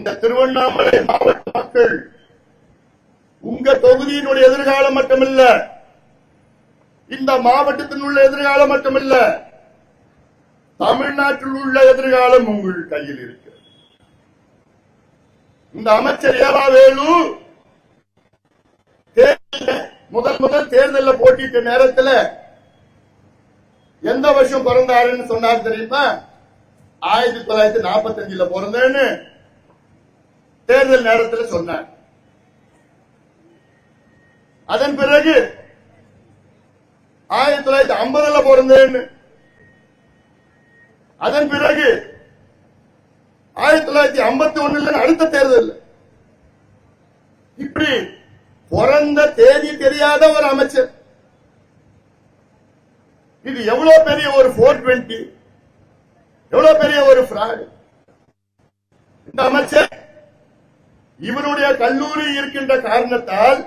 இந்த திருவண்ணாமலை மாவட்ட மக்கள் உங்க தொகுதியினுடைய எதிர்காலம் மட்டுமல்ல, இந்த மாவட்டத்தில் உள்ள எதிர்காலம் மட்டுமல்ல, தமிழ்நாட்டில் உள்ள எதிர்காலம் உங்கள் கையில் இருக்கிறது. இந்த அமைச்சர் ஏவா வேலு முதல் தேர்தலில் போட்டியிட்ட நேரத்தில் எந்த வருஷம் பிறந்தாருன்னு சொன்னார் தெரியுமா? 1945 பிறந்தேன்னு தேர்தல் நேரத்தில் சொன்னார். அதன் பிறகு 1950 பிறந்தேன்னு, அதன் பிறகு 1951 அடுத்த தேர்தல். இப்படி பிறந்த தேதி தெரியாத ஒரு அமைச்சர். இது எவ்வளவு பெரிய ஒரு 420, எவ்வளவு பெரிய ஒரு ஃப்ராட். இந்த அமைச்சர் இவருடைய கல்லூரி இருக்கின்ற காரணத்தால்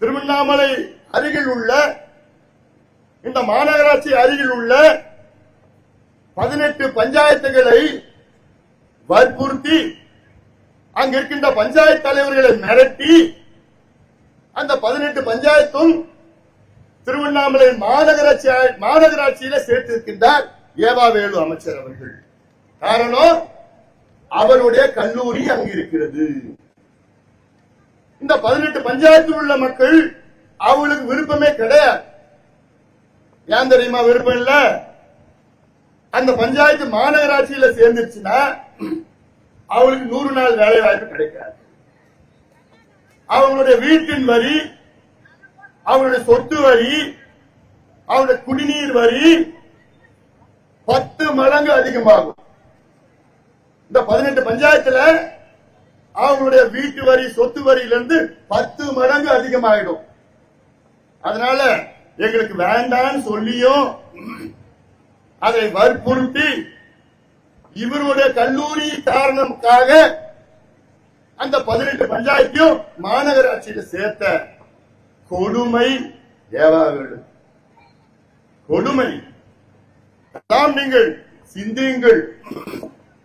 திருவண்ணாமலை அருகில் உள்ள, இந்த மாநகராட்சி அருகில் உள்ள 18 பஞ்சாயத்துகளை வற்புறுத்தி அங்க இருக்கின்ற பஞ்சாயத்து தலைவர்களை மிரட்டி அந்த 18 பஞ்சாயத்தும் திருவண்ணாமலை மாநகராட்சியில சேர்த்திருக்கின்றார் ஏவா வேலு அமைச்சர் அவர்கள். காரணம், அவருடைய கல்லூரி அங்கு இருக்கிறது. இந்த 18 பஞ்சாயத்தில் உள்ள மக்கள் அவங்களுக்கு விருப்பமே கிடையாது. ஏன் தெரியுமா விருப்பம் இல்ல? அந்த பஞ்சாயத்து மாநகராட்சியில சேர்ந்துருச்சுன்னா அவங்களுக்கு 100 நாள் வேலை வாய்ப்பு கிடைக்காது. அவங்களுடைய வீட்டின் வரி, அவங்களுடைய சொத்து வரி, அவங்களுடைய குடிநீர் வரி 10 மடங்கு அதிகமாகும். இந்த 18 பஞ்சாயத்துல அவங்களுடைய வீட்டு வரி, சொத்து வரியிலிருந்து 10 மடங்கு அதிகமாயிடும். அதனால எங்களுக்கு வேண்டான்னு சொல்லியும் அதை வற்புறுத்தி இவருடைய கல்லூரி காரணத்துக்காக அந்த 18 பஞ்சாயத்தையும் மாநகராட்சியில சேர்த்த கொடுமை ஏவா வேலு. கொடுமை. நீங்கள் சிந்தியுங்கள்.